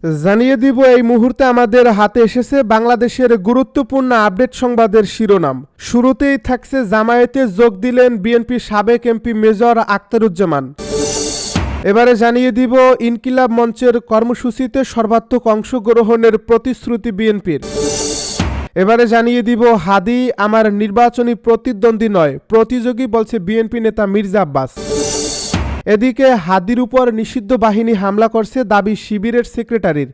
জানিয়ে দিব এই মুহূর্তে আমাদের হাতে এসেছে বাংলাদেশের গুরুত্বপূর্ণ আপডেট সংবাদের শিরোনাম। শুরুতেই থাকছে জামায়াতে যোগ দিলেন বিএনপির সাবেক এমপি মেজর আখতারুজ্জামান। এবারে জানিয়ে দিব ইনকিলাব মঞ্চের কর্মসূচিতে সর্বাত্মক অংশগ্রহণের প্রতিশ্রুতি বিএনপির। এবারে জানিয়ে দিব হাদি আমার নির্বাচনী প্রতিদ্বন্দ্বী নয়, প্রতিযোগী বলছে বিএনপি নেতা মির্জা আব্বাস। এদিকে হাদির উপর নিষিদ্ধ বাহিনী হামলা করছে দাবি শিবিরের সেক্রেটারির।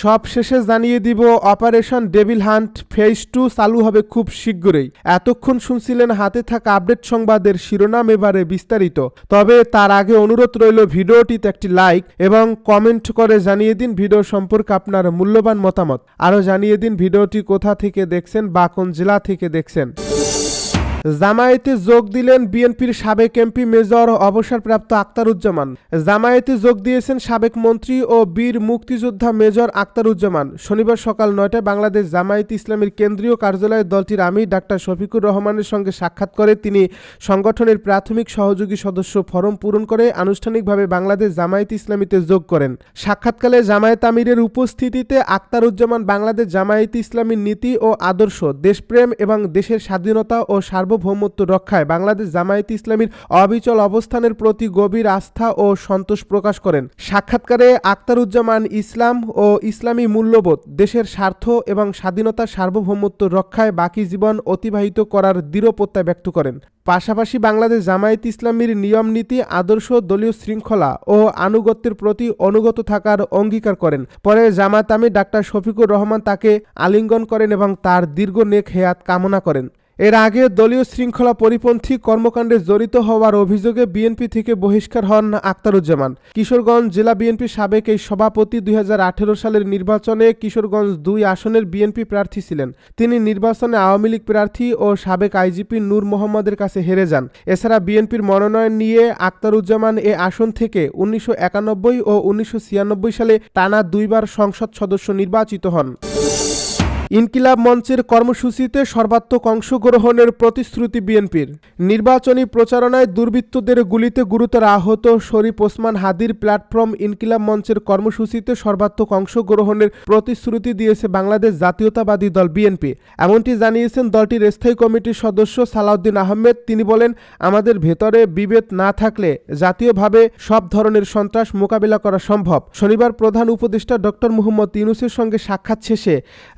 সব শেষে জানিয়ে দিব অপারেশন ডেভিল হান্ট ফেজ 2 চালু হবে খুব শীঘ্রই। এতক্ষণ শুনছিলেন হাতে থাকা আপডেট সংবাদের শিরোনাম, এবারে বিস্তারিত। তবে তার আগে অনুরোধ রইল ভিডিওটিতে একটি লাইক এবং কমেন্ট করে জানিয়ে দিন ভিডিও সম্পর্কে আপনার মূল্যবান মতামত। আরও জানিয়ে দিন ভিডিওটি কোথা থেকে দেখছেন বা কোন জেলা থেকে দেখছেন। জামায়াতে যোগ দিলেন বিএনপির সাবেক এমপি মেজর অবসরপ্রাপ্ত আখতারুজ্জামান। জামায়াতে যোগ দিয়েছেন সাবেক মন্ত্রী ও বীর মুক্তিযোদ্ধা মেজর আখতারুজ্জামান। শনিবার সকাল 9টায় বাংলাদেশ জামায়াতে ইসলামীর কেন্দ্রীয় কার্যালয়ে দলটির আমির ডাক্তার শফিকুর রহমানের সঙ্গে সাক্ষাৎ করে তিনি সংগঠনের প্রাথমিক সহযোগী সদস্য ফরম পূরণ করে আনুষ্ঠানিকভাবে বাংলাদেশ জামায়াতে ইসলামীতে যোগ করেন। সাক্ষাৎকালে জামায়াত আমিরের উপস্থিতিতে আখতারুজ্জামান বাংলাদেশ জামায়াতে ইসলামীর নীতি ও আদর্শ, দেশপ্রেম এবং দেশের স্বাধীনতা ও সার্বভৌমত্ব রক্ষায় বাংলাদেশ জামায়াতে ইসলামীর অবিচল অবস্থানের প্রতি গভীর আস্থা ও সন্তোষ প্রকাশ করেন। সাক্ষাৎকারে আখতারুজ্জামান ইসলাম ও ইসলামী মূল্যবোধ, দেশের স্বার্থ এবং স্বাধীনতা সার্বভৌমত্ব রক্ষায় বাকি জীবন অতিবাহিত করার দৃঢ় প্রত্যয় ব্যক্ত করেন। পাশাপাশি বাংলাদেশ জামায়াতে ইসলামীর নিয়ম নীতি, আদর্শ, দলীয় শৃঙ্খলা ও আনুগত্যের প্রতি অনুগত থাকার অঙ্গীকার করেন। পরে জামায়াত আমির ডাক্তার শফিকুর রহমান তাকে আলিঙ্গন করেন এবং তার দীর্ঘ নেক হেয়াত কামনা করেন। এর আগে দলীয় শৃঙ্খলা পরিপন্থী কর্মকাণ্ডে জড়িত হওয়ার অভিযোগে বিএনপি থেকে বহিষ্কার হন আখতারুজ্জামান। কিশোরগঞ্জ জেলা বিএনপির সাবেক এই সভাপতি 2018 সালের নির্বাচনে কিশোরগঞ্জ 2 আসনের বিএনপি প্রার্থী ছিলেন। তিনি নির্বাচনে আওয়ামী লীগ প্রার্থী ও সাবেক আইজিপি নূর মোহাম্মদের কাছে হেরে যান। এছাড়া বিএনপির মনোনয়ন নিয়ে আখতারুজ্জামান এ আসন থেকে 1991 ও 1996 সালে টানা 2 বার সংসদ সদস্য নির্বাচিত হন। ইনকিলাব মঞ্চের কর্মসূচিতে সর্বাত্মক অংশগ্রহণের প্রতিশ্রুতি বিএনপির। নির্বাচনী প্রচারণায় দুর্বৃত্তদের গুলিতে গুরুতর আহত শরীফ ওসমান হাদির প্ল্যাটফর্ম ইনকিলাব মঞ্চের কর্মসূচিতে সর্বাত্মক অংশগ্রহণের প্রতিশ্রুতি দিয়েছে বাংলাদেশ জাতীয়তাবাদী দল বিএনপি। এমনটি জানিয়েছেন দলটির স্থায়ী কমিটির সদস্য সালাউদ্দিন আহমেদ। তিনি বলেন, আমাদের ভেতরে বিভেদ না থাকলে জাতীয়ভাবে সব ধরনের সন্ত্রাস মোকাবিলা করা সম্ভব। শনিবার প্রধান উপদেষ্টা ডক্টর মুহাম্মদ ইউনূসের সঙ্গে সাক্ষাৎ শেষে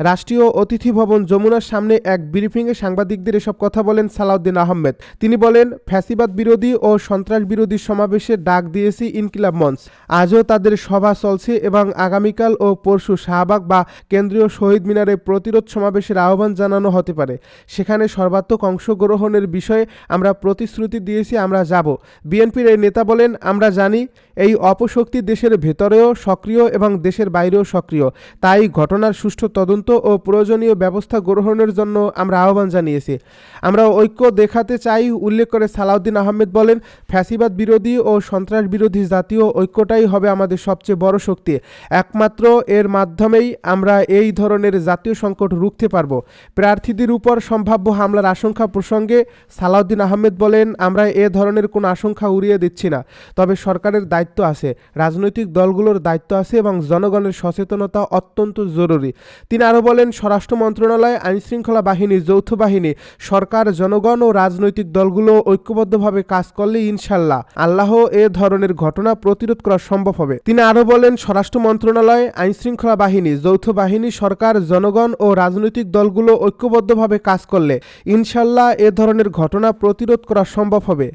রাষ্ট্রীয় অতিথি ভবন যমুনার সামনে এক ব্রিফিংয়ে সাংবাদিকদের এসব কথা বলেন সালাউদ্দিন আহমেদ। তিনি বলেন, ফ্যাসিবাদ বিরোধী ও সন্ত্রাস বিরোধী সমাবেশের ডাক দিয়েছে ইনকিলাব মঞ্চ। আজও তাদের সভা চলছে এবং আগামীকাল ও পরশু শাহবাগ বা কেন্দ্রীয় শহীদ মিনারে প্রতিরোধ সমাবেশের আহ্বান জানানো হতে পারে। সেখানে সর্বাত্মক অংশগ্রহণের বিষয়ে আমরা প্রতিশ্রুতি দিয়েছি, আমরা যাব। বিএনপির এই নেতা বলেন, আমরা জানি এই অপশক্তি দেশের ভেতরেও সক্রিয় এবং দেশের বাইরেও সক্রিয়। তাই ঘটনার সুষ্ঠু তদন্ত ও প্রয়োজনীয় ব্যবস্থা গ্রহণের জন্য আমরা আহ্বান জানিয়েছি। আমরা ঐক্য দেখাতে চাই উল্লেখ করে সালাউদ্দিন আহমেদ বলেন, ফ্যাসিবাদ বিরোধী ও সন্ত্রাস বিরোধী জাতীয় ঐক্যটাই হবে আমাদের সবচেয়ে বড় শক্তি। একমাত্র এর মাধ্যমেই আমরা এই ধরনের জাতীয় সংকট রুখতে পারব। প্রার্থীদের উপর সম্ভাব্য হামলার আশঙ্কা প্রসঙ্গে সালাউদ্দিন আহমেদ বলেন, আমরা এ ধরনের কোনো আশঙ্কা উড়িয়ে দিচ্ছি না। তবে সরকারের দায়িত্ব আছে, রাজনৈতিক দলগুলোর দায়িত্ব আছে এবং জনগণের সচেতনতা অত্যন্ত জরুরি। তিনি আরও বলেন, স্বরাষ্ট্র মন্ত্রণালয়, আইনশৃঙ্খলা বাহিনী, যৌথ বাহিনী, সরকার, জনগণ ও রাজনৈতিক দলগুলো ঐক্যবদ্ধভাবে কাজ করলে ইনশাল্লাহ আল্লাহ এ ধরনের ঘটনা প্রতিরোধ করা সম্ভব হবে। তিনি আরও বলেন, স্বরাষ্ট্র মন্ত্রণালয়, আইনশৃঙ্খলা বাহিনী, যৌথ বাহিনী, সরকার, জনগণ ও রাজনৈতিক দলগুলো ঐক্যবদ্ধভাবে কাজ করলে ইনশাল্লাহ এ ধরনের ঘটনা প্রতিরোধ করা সম্ভব হবে।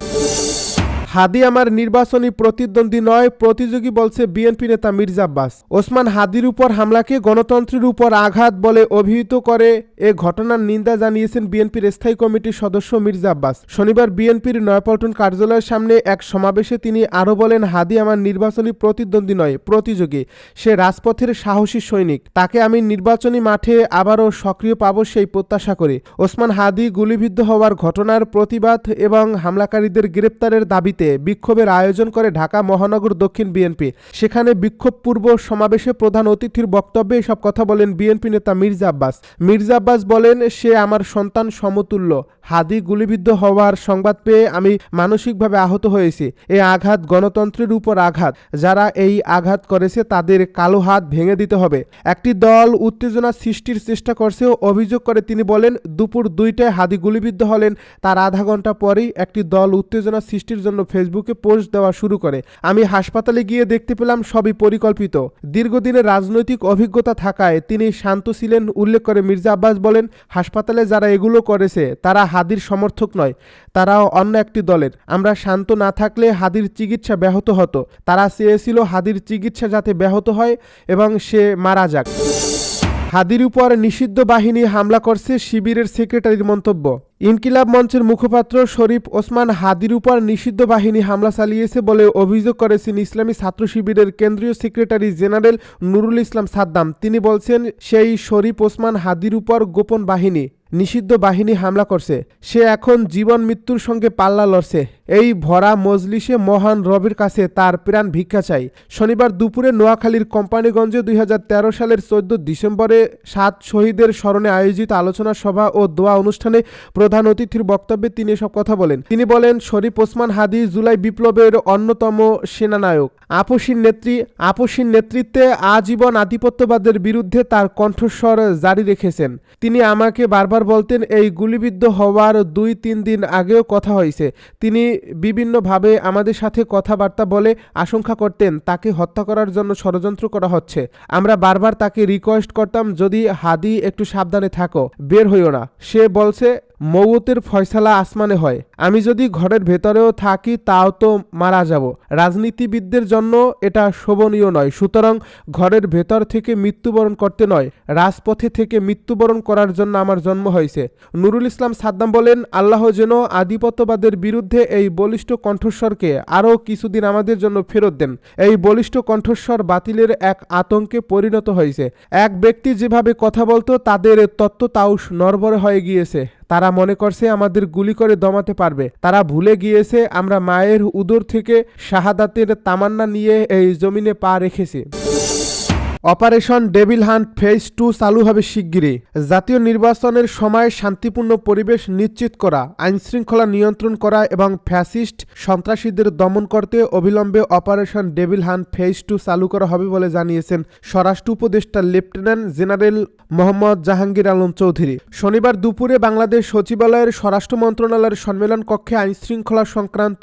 হাদি আমার নির্বাচনী প্রতিদ্বন্দ্বী নয়, প্রতিযোগী বলছে বিএনপি নেতা মির্জা আব্বাস। ওসমান হাদির উপর হামলাকে গণতন্ত্রের উপর আঘাত বলে অভিহিত করে এ ঘটনার নিন্দা জানিয়েছেন বিএনপির স্থায়ী কমিটির সদস্য মির্জা আব্বাস। শনিবার বিএনপির নয়াপল্টন কার্যালয়ের সামনে এক সমাবেশে তিনি আরও বলেন, হাদি আমার নির্বাচনী প্রতিদ্বন্দ্বী নয়, প্রতিযোগী। সে রাজপথের সাহসী সৈনিক। তাকে আমি নির্বাচনী মাঠে আবারও সক্রিয় পাব সেই প্রত্যাশা করি। ওসমান হাদি গুলিবিদ্ধ হওয়ার ঘটনার প্রতিবাদ এবং হামলাকারীদের গ্রেপ্তারের দাবিতে ঐতিহ্যবাহীতে বিক্ষোভের আয়োজন করে ঢাকা মহানগর দক্ষিণ বিএনপি। সেখানে বিক্ষোভ পূর্ব সমাবেশে প্রধান অতিথির বক্তব্যে এসব কথা বলেন বিএনপি নেতা মির্জা আব্বাস। মির্জা আব্বাস বলেন, সে আমার সন্তান সমতুল্য। হাদি গুলিবিদ্ধ হওয়ার সংবাদ পেয়ে আমি মানসিকভাবে আহত হয়েছি। এই আঘাত গণতন্ত্রের উপর আঘাত। যারা এই আঘাত করেছে তাদের কালো হাত ভেঙে দিতে হবে। একটি দল উত্তেজনা সৃষ্টির চেষ্টা করছে অভিযোগ করে তিনি বলেন, দুপুর 2টায় হাদি গুলিবিদ্ধ হলেন। তার আধা ঘন্টা পরেই একটি দল উত্তেজনা সৃষ্টির জন্য ফেসবুকে পোস্ট দেওয়া শুরু করে। আমি হাসপাতালে গিয়ে দেখতে পেলাম সবই পরিকল্পিত। দীর্ঘদিনের রাজনৈতিক অভিজ্ঞতা থাকায় তিনি শান্ত ছিলেন উল্লেখ করে মির্জা আব্বাস বলেন, হাসপাতালে যারা এগুলো করেছে তারা হাদির সমর্থক নয়, তারাও অন্য একটি দলের। আমরা শান্ত না থাকলে হাদির চিকিৎসা ব্যাহত হতো। তারা চেয়েছিল হাদির চিকিৎসা যাতে ব্যাহত হয় এবং সে মারা যাক। হাদির উপর নিষিদ্ধ বাহিনী হামলা করছে, শিবিরের সেক্রেটারির মন্তব্য। ইনকিলাব মঞ্চের মুখপাত্র শরীফ ওসমান হাদির উপর নিষিদ্ধ বাহিনী হামলা চালিয়েছে বলে অভিযোগ করেছেন ইসলামী ছাত্র শিবিরের কেন্দ্রীয় সেক্রেটারি জেনারেল নুরুল ইসলাম সাদ্দাম। তিনি বলছেন, সেই শরীফ ওসমান হাদির উপর গোপন বাহিনী নিষিদ্ধ বাহিনী হামলা করছে। সে এখন জীবন মৃত্যুর সঙ্গে পাল্লা লড়ছে। এই ভরা মজলিসে মহান রবের কাছে তার প্রাণ ভিক্ষা চাই। শনিবার দুপুরে নোয়াখালীর কোম্পানিগঞ্জে 2013 সালের 14 ডিসেম্বরে 7 শহীদের স্মরণে আয়োজিত আলোচনা সভা ও দোয়া অনুষ্ঠানে প্রধান অতিথির বক্তব্যে তিনি এসব কথা বলেন। তিনি বলেন, শরীফ ওসমান হাদি জুলাই বিপ্লবের অন্যতম সেনানায়ক। আপসীর নেতৃত্বে আজীবন আধিপত্যবাদের বিরুদ্ধে তার কণ্ঠস্বর জারি রেখেছেন। তিনি আমাকে বারবার বলতেন, এই গুলিবিদ্ধ হওয়ার 2-3 দিন আগেও কথা হয়েছে। তিনি বিভিন্নভাবে আমাদের সাথে কথাবার্তা বলে আশঙ্কা করতেন তাকে হত্যা করার জন্য ষড়যন্ত্র করা হচ্ছে। আমরা বারবার তাকে রিকোয়েস্ট করতাম, যদি হাদি একটু সাবধানে থাকো, বের হইও না। সে বলছে, মৌতের ফয়সালা আসমানে হয়। আমি যদি ঘরের ভেতরেও থাকি তাও তো মারা যাব। রাজনীতিবিদদের জন্য এটা শোভনীয় নয়। সুতরাং ঘরের ভেতর থেকে মৃত্যুবরণ করতে নয়, রাজপথে থেকে মৃত্যুবরণ করার জন্য আমার জন্ম হয়েছে। নুরুল ইসলাম সাদ্দাম বলেন, আল্লাহ যেন আধিপত্যবাদের বিরুদ্ধে এই বলিষ্ঠ কণ্ঠস্বরকে আরও কিছুদিন আমাদের জন্য ফেরত দেন। এই বলিষ্ঠ কণ্ঠস্বর বাতিলের এক আতঙ্কে পরিণত হয়েছে। এক ব্যক্তি যেভাবে কথা বলতো তাদের তত্ত্ব তাও নড়বড়ে হয়ে গিয়েছে। তারা মনে করছে আমাদের গুলি করে দমাতে পারবে। তারা ভুলে গিয়েছে আমরা মায়ের উদর থেকে শাহাদাতের তামান্না নিয়ে এই জমিনে পা রেখেছি। অপারেশন ডেভিল হান্ট ফেজ 2 চালু হবে শিগগিরই। জাতীয় নির্বাচনের সময় শান্তিপূর্ণ পরিবেশ নিশ্চিত করা, আইনশৃঙ্খলা নিয়ন্ত্রণ করা এবং ফ্যাসিস্ট সন্ত্রাসীদের দমন করতে অবিলম্বে অপারেশন ডেভিল হান্ট ফেজ 2 চালু করা হবে বলে জানিয়েছেন স্বরাষ্ট্র উপদেষ্টা লেফটেন্যান্ট জেনারেল মোহাম্মদ জাহাঙ্গীর আলম চৌধুরী। শনিবার দুপুরে বাংলাদেশ সচিবালয়ের স্বরাষ্ট্র মন্ত্রণালয়ের সম্মেলন কক্ষে আইনশৃঙ্খলা সংক্রান্ত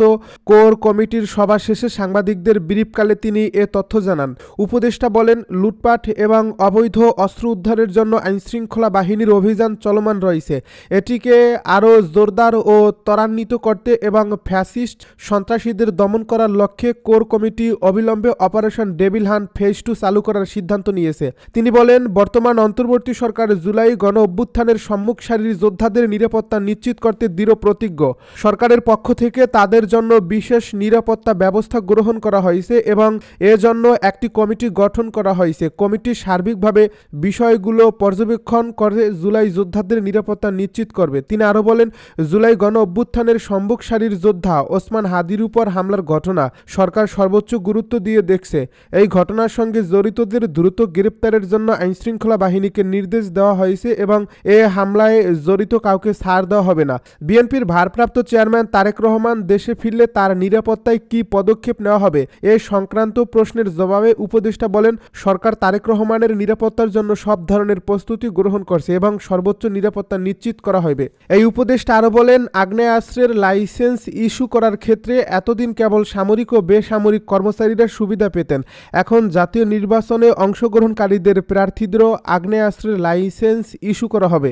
কোর কমিটির সভা শেষে সাংবাদিকদের ব্রিফকালে তিনি এ তথ্য জানান। উপদেষ্টা বলেন, লুটপাট এবং অবৈধ অস্ত্র উদ্ধারের জন্য আইনশৃঙ্খলা বাহিনীর অভিযান চলমান রয়েছে। এটিকে আরও জোরদার ও ত্বরান্বিত করতে এবং ফ্যাসিস্ট সন্ত্রাসীদের দমন করার লক্ষ্যে কোর কমিটি অবিলম্বে অপারেশন ডেভিল হান্ট ফেজ 2 চালু করার সিদ্ধান্ত নিয়েছে। তিনি বলেন, বর্তমান অন্তর্বর্তী সরকার জুলাই গণ অভ্যুত্থানের সম্মুখ সারির যোদ্ধাদের নিরাপত্তা নিশ্চিত করতে দৃঢ় প্রতিজ্ঞ। সরকারের পক্ষ থেকে তাদের জন্য বিশেষ নিরাপত্তা ব্যবস্থা গ্রহণ করা হয়েছে এবং এজন্য একটি কমিটি গঠন করা হয়েছে। কমিটি সার্বিকভাবে বিষয়গুলো পর্যবেক্ষণ করে জুলাই যোদ্ধাদের নিরাপত্তা নিশ্চিত করবে। তিনি আরও বলেন, জুলাই গণ অভ্যুত্থানের সম্মুখ সারির যোদ্ধা ওসমান হাদির উপর হামলার ঘটনা সরকার সর্বোচ্চ গুরুত্ব দিয়ে দেখছে। এই ঘটনার সঙ্গে জড়িতদের দ্রুত গ্রেপ্তারের জন্য আইনশৃঙ্খলা বাহিনীকে নির্দেশ দেওয়া হয়েছে এবং এ হামলায় জড়িত কাউকে ছাড় দেওয়া হবে না। বিএনপির ভারপ্রাপ্ত চেয়ারম্যান তারেক রহমান দেশে ফিরলে তার নিরাপত্তায় কী পদক্ষেপ নেওয়া হবে এ সংক্রান্ত প্রশ্নের জবাবে উপদেষ্টা বলেন, সরকার তারেক রহমানের নিরাপত্তার জন্য সব ধরনের প্রস্তুতি গ্রহণ করছে এবং সর্বোচ্চ নিরাপত্তা নিশ্চিত করা হবে। এই উপদেষ্টা আরও বলেন, আগ্নেয়াস্ত্রের লাইসেন্স ইস্যু করার ক্ষেত্রে এতদিন কেবল সামরিক ও বেসামরিক কর্মচারীরা সুবিধা পেতেন। এখন জাতীয় নির্বাচনে অংশগ্রহণকারীদের প্রার্থীদেরও আগ্নেয়াস্ত্রের লাইসেন্স ইস্যু করা হবে।